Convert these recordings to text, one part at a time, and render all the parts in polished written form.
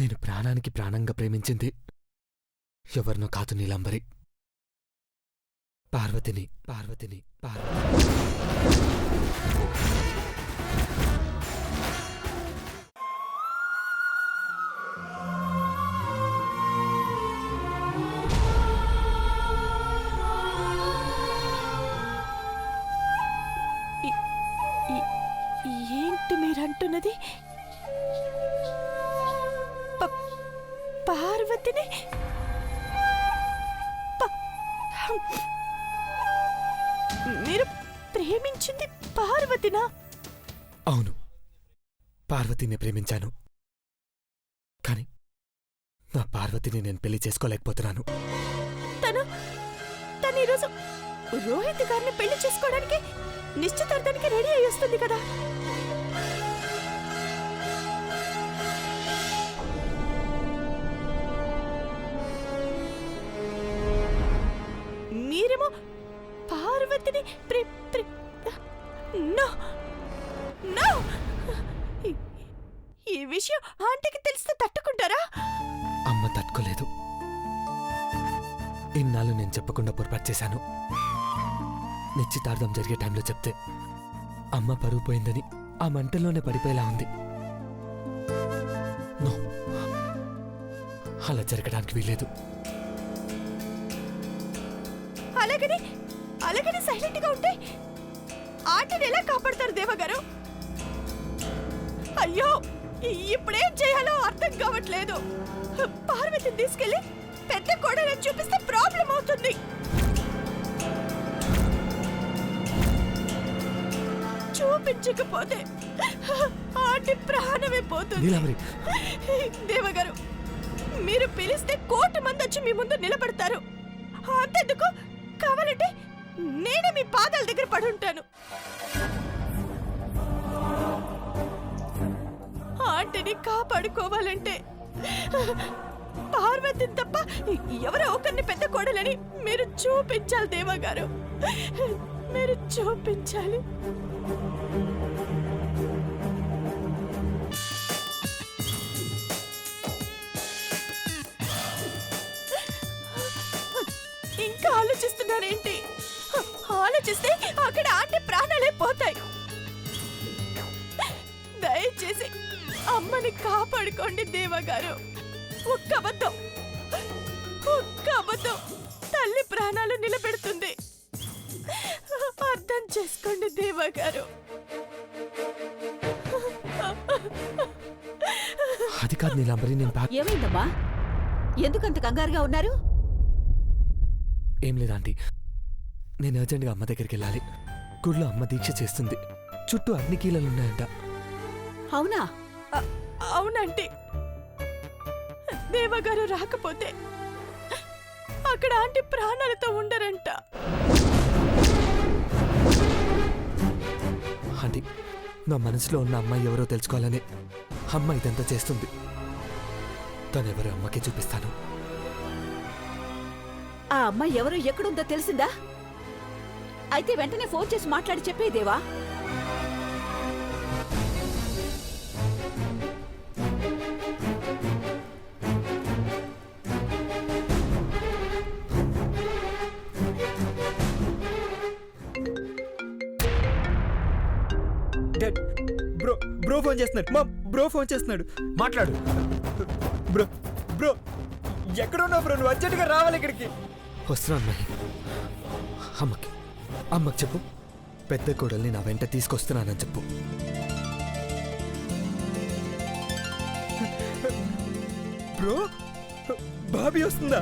నేను ప్రాణానికి ప్రాణంగా ప్రేమించింది ఎవరినో కాదు నీలాంబరి, పార్వతిని. పార్వతిని పార్వతి ఏంటి మీరంటున్నది? పార్వతిని మీరు ప్రేమించింది పార్వతినా? అవును, పార్వతిని ప్రేమించాను. కాని నా పార్వతిని నేను పెళ్లి చేసుకోలేకపోతున్నాను. తను ఈరోజు రోహిత్ గారిని పెళ్లి చేసుకోవడానికి నిశ్చితార్థానికి రెడీ అయి వస్తుంది కదా. మీరేమో పార్వతిని ఈ విషయం ఆంటీకి తెలిస్తే తట్టుకుంటారా? అమ్మ తట్టుకోలేదు. ఇన్నాళ్ళు నేను చెప్పకుండా పొరపాటు చేశాను. నిశ్చితార్థం జరిగే టైంలో చెప్తే అమ్మ పరువు పోయిందని ఆ మంటల్లోనే పడిపోయేలా ఉంది. నో, అలా జరగడానికి వీలేదు. అలాగని సైలెంట్ గా ఉంటే ఆటని ఎలా కాపాడతారు దేవగారు? అయ్యో, ఇప్పుడేం చేయాలో అర్థం కావట్లేదు. పార్వతిని తీసుకెళ్లి పెద్ద కోడలని చూపిస్తే ప్రాబ్లం అవుతుంది. చూపించకపోతే ఆంటీ ప్రాణమే పోతుంది. దేవగారు, మీరు పిలిస్తే కోటి మంది వచ్చి మీ ముందు నిలబడతారు. అంతెందుకు, కావాలంటే నేనే మీ పాదాల దగ్గర పడి ఉంటాను. ఆంటీని కాపాడుకోవాలంటే పార్వతిని తప్ప ఎవరో ఒకరిని పెద్ద కోడలని మీరు చూపించాలి దేవగారు, మీరు చూపించాలి. ఇంకా ఆలోచిస్తున్నారేంటి? ఆలోచిస్తే అక్కడ ఆంటీ ప్రాణాలే పోతాయి. దయచేసి అమ్మని కాపాడుకోండి దేవగారు. ఒక్క అబద్ధం తల్లి ప్రాణాలు నిలబెడుతుంది. అర్థం చేసుకోండి దేవగారు. అది కాదు నీలాంబరి, నేను ఏమైందమ్మా? ఎందుకంత కంగారుగా ఉన్నారు? ఏం లేదాంటీ, నేను అర్జెంట్గా అమ్మ దగ్గరికి వెళ్ళాలి. గుళ్ళో అమ్మ దీక్ష చేస్తుంది. చుట్టూ అగ్నికీలలున్నాయంట. అవునా? అవునంటే దేవగారు రాకపోతే అక్కడ ఆంటీ ప్రాణాలతో ఉండరంట. ఆంటీ, నా మనసులో ఉన్న అమ్మాయి ఎవరో తెలుసుకోవాలని అమ్మ ఇదంతా చేస్తుంది. తనెవరో అమ్మకి చూపిస్తాను. ఆ అమ్మాయి ఎవరో ఎక్కడుందో తెలిసిందా? అయితే వెంటనే ఫోన్ చేసి మాట్లాడి చెప్పేదేవా? బ్రో ఫోన్ చేస్తున్నాడు. మా బ్రో ఫోన్ చేస్తున్నాడు. మాట్లాడు. బ్రో ఎక్కడ ఉన్నావు బ్రో? నువ్వు అర్జెంట్గా రావాలి ఇక్కడికి. వస్తున్నా అమ్మాయి. అమ్మకి చెప్పు, పెద్ద కోడల్ని నా వెంట తీసుకొస్తున్నానని చెప్పు. బ్రో, బాబీ వస్తుందా?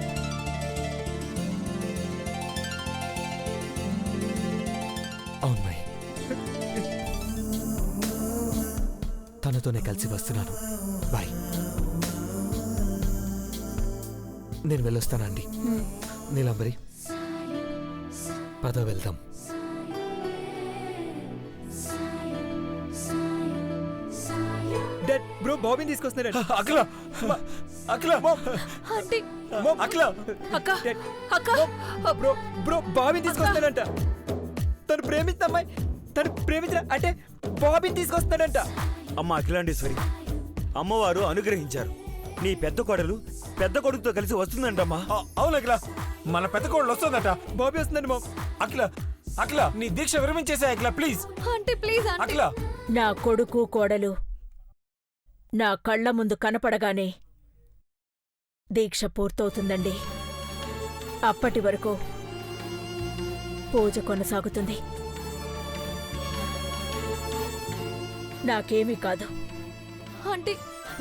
అవును మై, తనతోనే కలిసి వస్తున్నాను. బాయ్. నేను వెళ్ళొస్తానండి. నీలాంబరి, పద వెళ్దాం. బ్రో బాబీని తీసుకొస్తున్నాడు. అఖిల, బ్రో బాబీని తీసుకొస్తున్నాడంట. తను ప్రేమించిన అమ్మాయి, తను ప్రేమించిన అంటే బాబీని తీసుకొస్తున్నాడంట. అమ్మ అఖిలాండేశ్వరి, అమ్మవారు అనుగ్రహించారు. నీ పెద్ద కోడలు పెద్ద కొడుకుతో కలిసి వస్తుందంటమ్మా. అవును అఖిల, మన పెద్ద కోడలు వస్తుందట. బాబీ వస్తుందండి మా. అఖిల అఖిల నీ దీక్ష విరమించేసే అఖిల, ప్లీజ్ ఆంటీ ప్లీజ్ ఆంటీ. అఖిల. నా కొడుకు కోడలు నా కళ్ళ ముందు కనపడగానే దీక్ష పూర్తవుతుందండి. అప్పటి వరకు పూజ కొనసాగుతుంది. నాకేమీ కాదు. ఆంటీ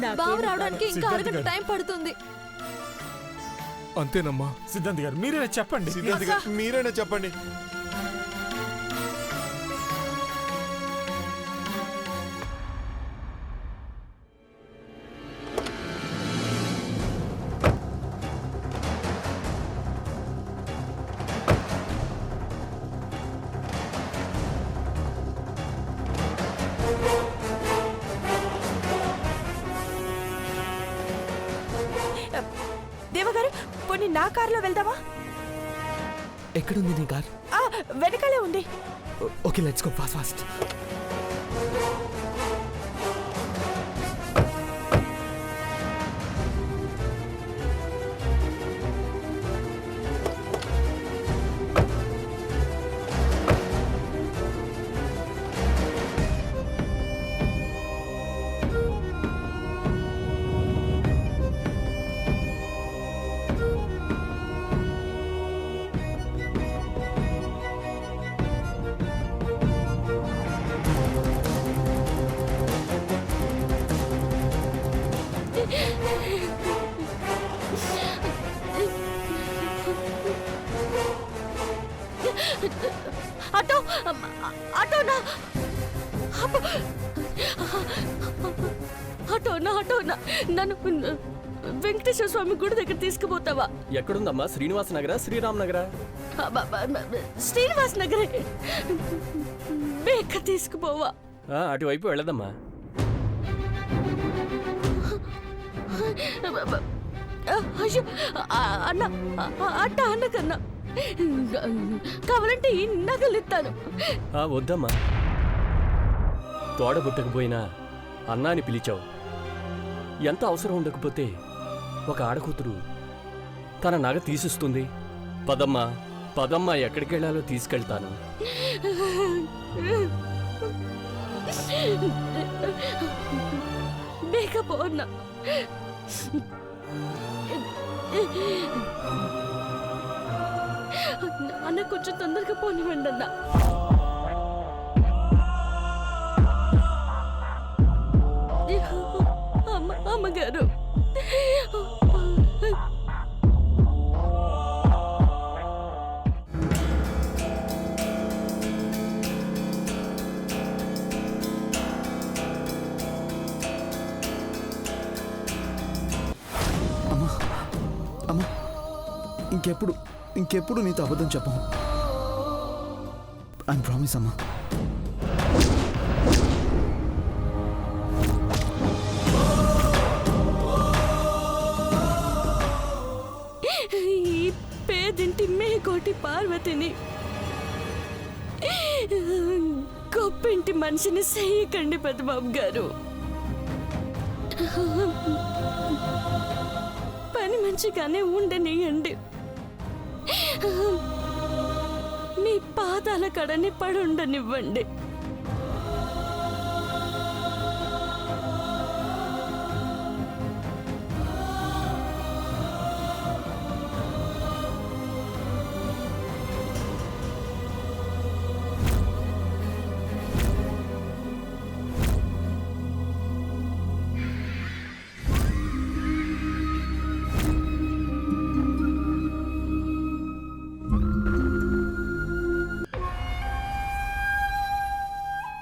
నాకేమీ బావ కాదు. రావడానికి ఇంకా సిద్ధార్థ్ అరగంట గారు. టైం పడుతుంది. అంతేనమ్మా. సిద్ధాంత్ గారు మీరేనా చెప్పండి. సిద్ధార్థ్ గారు మీరైనా చెప్పండి. దేవగారు పోనీ నా కారులో వెళ్దామా? ఎక్కడుంది నీ కార్? వెనకాలే ఉంది. Okay let's go fast fast. Auto ఆటోనా ఆటోనా ఆటోనా నన్ను వెంకటేశ్వర స్వామి గుడి దగ్గర తీసుకుపోతావా? ఎక్కడుందమ్మా? శ్రీనివాస నగరా, శ్రీరామ్ నగరా? శ్రీనివాస్ నగరే. బేక తీసుకుపోవా? అటువైపు వెళ్ళదమ్మా. అయ్యో అన్న అట్ట అన్నకన్నా కావాలంటే ఈ నగలు ఇస్తాను. వద్దమ్మా. తోడబుట్టకపోయినా అన్నాని పిలిచావు. ఎంత అవసరం ఉండకపోతే ఒక ఆడకూతురు తన నగ తీసిస్తుంది. పదమ్మా పదమ్మా, ఎక్కడికి వెళ్ళాలో తీసుకెళ్తాను. బేకపోన్నా అన్న కొంచెం తొందరగా పోనివ్వండి అన్న. అమ్మగారు అమ్మా, ఇంకెప్పుడు నీతో అబద్ధం చెప్పము. ఐ ప్రామిస్ అమ్మా. ఈ పేదింటి మేకోటి పార్వతిని గొప్పింటి మనిషిని చెయ్యకండి పెద్దబాబు గారు. పని మంచిగానే ఉండనియండి. మీ పాదాల కడని పడుండనివ్వండి.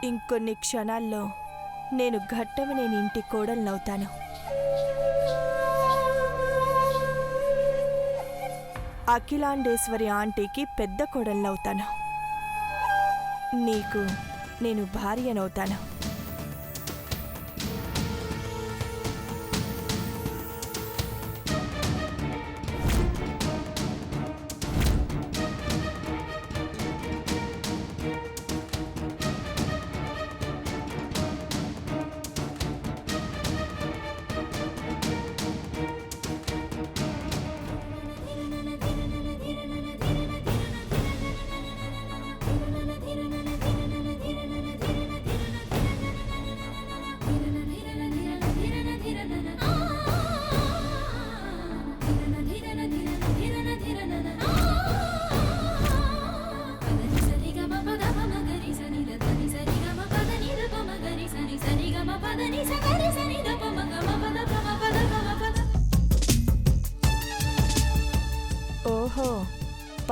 ఇంకొన్ని క్షణాల్లో నేను ఘట్టమనేని ఇంటి కోడలనవుతాను. అఖిలాండేశ్వరి ఆంటీకి పెద్ద కోడలనవుతాను. నీకు నేను భార్యనవుతాను.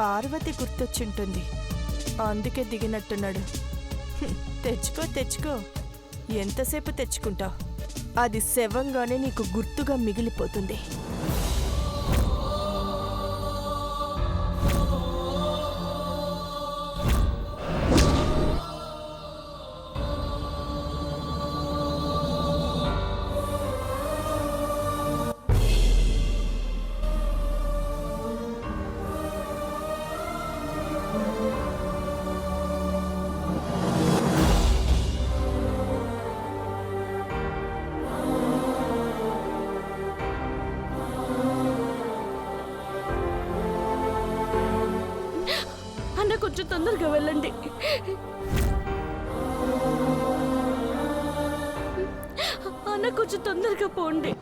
పార్వతి గుర్తొచ్చుంటుంది, అందుకే దిగినట్టున్నాడు. తెచ్చుకో తెచ్చుకో, ఎంతసేపు తెచ్చుకుంటావు? అది శవంగానే నీకు గుర్తుగా మిగిలిపోతుంది. అన్న కొంచెం తొందరగా వెళ్ళండి. అన్న కొంచెం తొందరగా పోండి.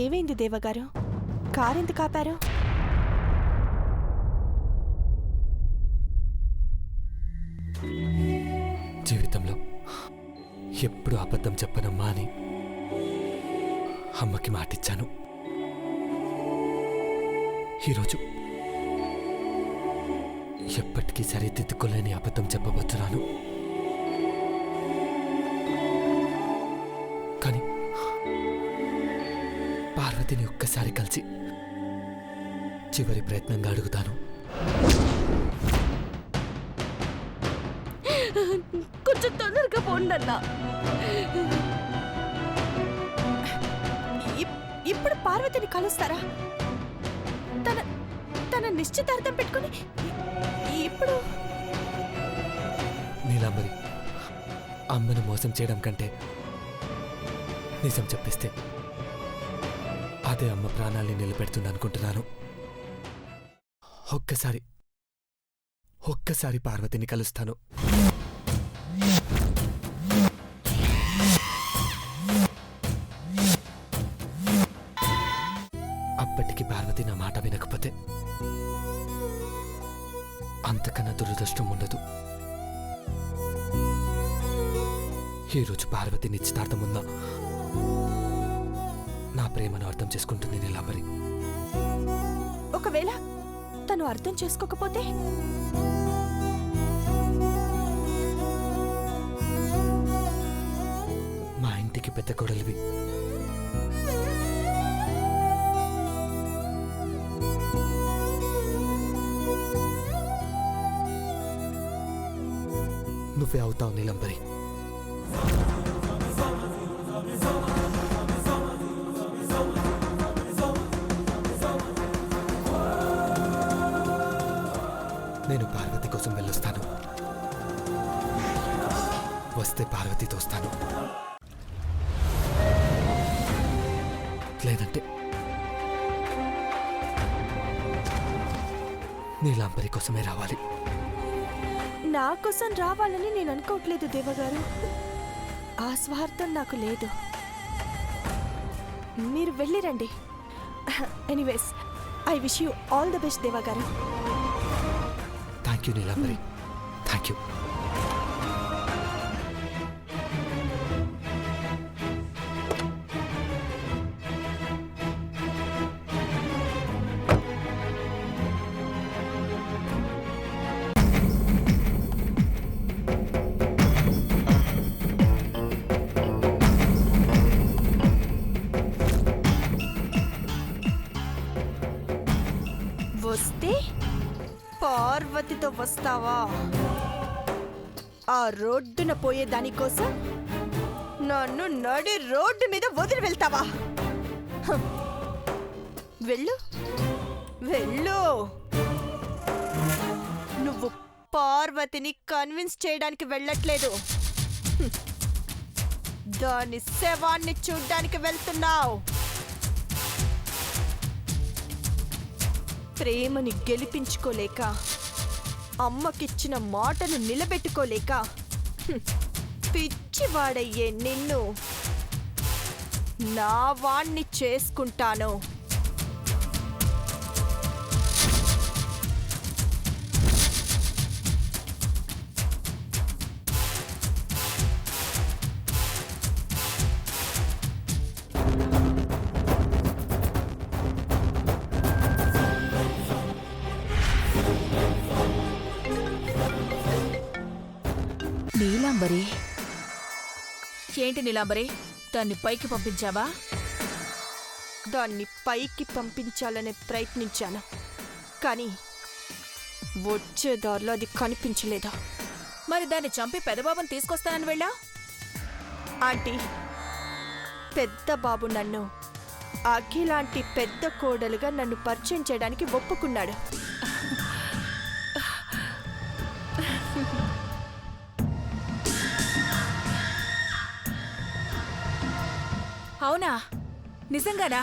ఏమైంది దేవగారు? కారెందుకు ఆపారు? జీవితంలో ఎప్పుడు అబద్ధం చెప్పనమ్మా అని అమ్మకి మాటిచ్చాను. ఈరోజు ఎప్పటికీ సరిదిద్దుకోలేని అబద్ధం చెప్పబోతున్నాను. కానీ పార్వతిని ఒక్కసారి కలిసి చివరి ప్రయత్నంగా అడుగుతాను. కొంచెం తొందరగా పోండి అన్న. ఇప్పుడు పార్వతిని కలుస్తారా? తన తన నిశ్చితార్థం పెట్టుకుని ఇప్పుడు నీలాంబరి, అమ్మను మోసం చేయడం కంటే నిజం చెప్పేస్తే అదే అమ్మ ప్రాణాల్ని నిలబెడుతుంది అనుకుంటున్నాను. ఒక్కసారి పార్వతిని కలుస్తాను. అప్పటికి పార్వతి నా మాట వినకపోతే అంతకన్నా దురదృష్టం ఉండదు. ఈరోజు పార్వతి నిశ్చితార్థం ఉందా, నా ప్రేమను అర్థం చేసుకుంటుంది నీలాంబరి. ఒకవేళ తను అర్థం చేసుకోకపోతే? మా ఇంటికి పెద్ద కొడలివి. నువ్వే అవుతావు నీలంబరి. నేను పార్వతి కోసం వెళ్ళొస్తాను. వస్తే పార్వతితో వస్తాను, లేదంటే నీలాంబరి కోసమే రావాలి. నా కోసం రావాలని నేను అనుకోవట్లేదు దేవగారు. ఆ స్వార్థం నాకు లేదు. మీరు వెళ్ళిరండి. Anyways, I wish you all the best దేవగారు. Thank you Neelambari, thank you. వస్తే పార్వతితో వస్తావా? ఆ రోడ్డున పోయే దానికోసం నన్ను నడి రోడ్డు మీద వదిలి వెళ్తావా? వెళ్ళు వెళ్ళు. నువ్వు పార్వతిని కన్విన్స్ చేయడానికి వెళ్ళట్లేదు, దాని శవాన్ని చూడ్డానికి వెళ్తున్నావు. ప్రేమని గెలిపించుకోలేక, అమ్మకిచ్చిన మాటను నిలబెట్టుకోలేక పిచ్చివాడయ్యే నిన్ను నా వాణ్ణి చేసుకుంటాను. నీలాంబరి, ఏంటి నీలాంబరి, దాన్ని పైకి పంపించావా? దాన్ని పైకి పంపించాలనే ప్రయత్నించాను, కానీ వచ్చే దారిలో అది కనిపించలేదా? మరి దాన్ని చంపి పెదబాబుని తీసుకొస్తానని వెళ్ళా? ఆంటీ, పెద్ద బాబు నన్ను అఖిలాంటి పెద్ద కోడలుగా నన్ను పరిచయం చేయడానికి ఒప్పుకున్నాడు. అవునా? నిజంగానా?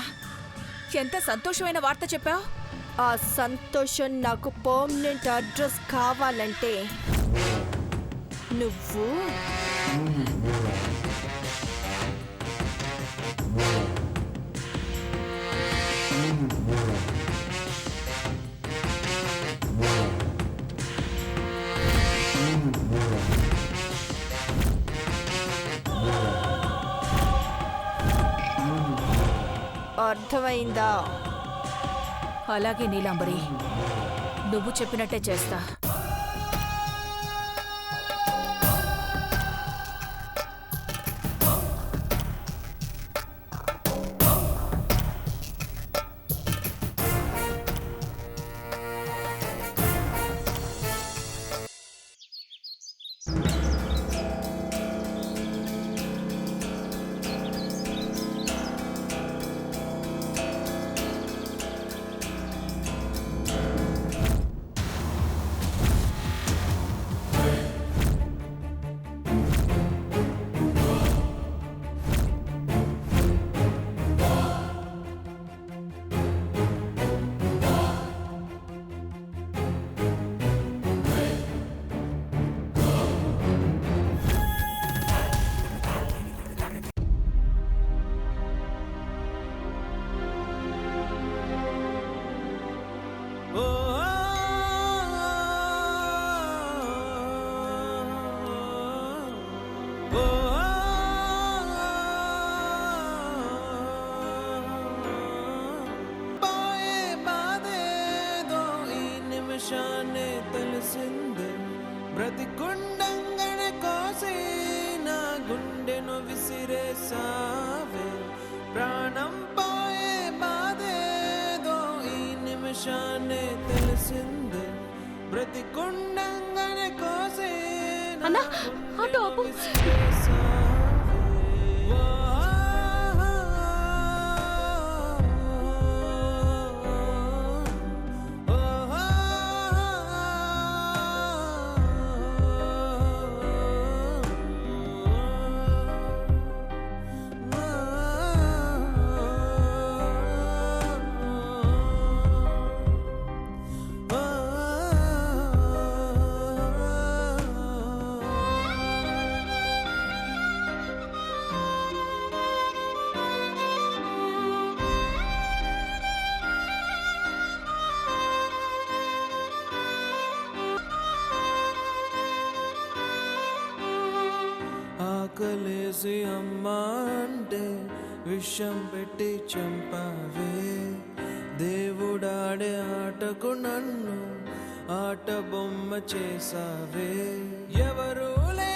ఎంత సంతోషమైన వార్త చెప్పావు. ఆ సంతోషం నాకు పర్మనెంట్ అడ్రస్ కావాలంటే నువ్వు అర్థమైందా? అలాగే నీలాంబరి, నువ్వు చెప్పినట్టే చేస్తా. తెలిసింది బ్రతికుండంగనే కోసి నా గుండెను విసిరేసావే. ప్రాణం పోయే బాధేదో ఈ నిమిషాన్నే తెలిసింది బ్రతికుండంగనే కోసి నా గుండెను విసిరేసావే. ఆకలేసి అమ్మా అంటే విషం పెట్టి చంపావే. దేవుడాడే ఆటకు నన్ను ఆట బొమ్మ చేసావే. ఎవరు లే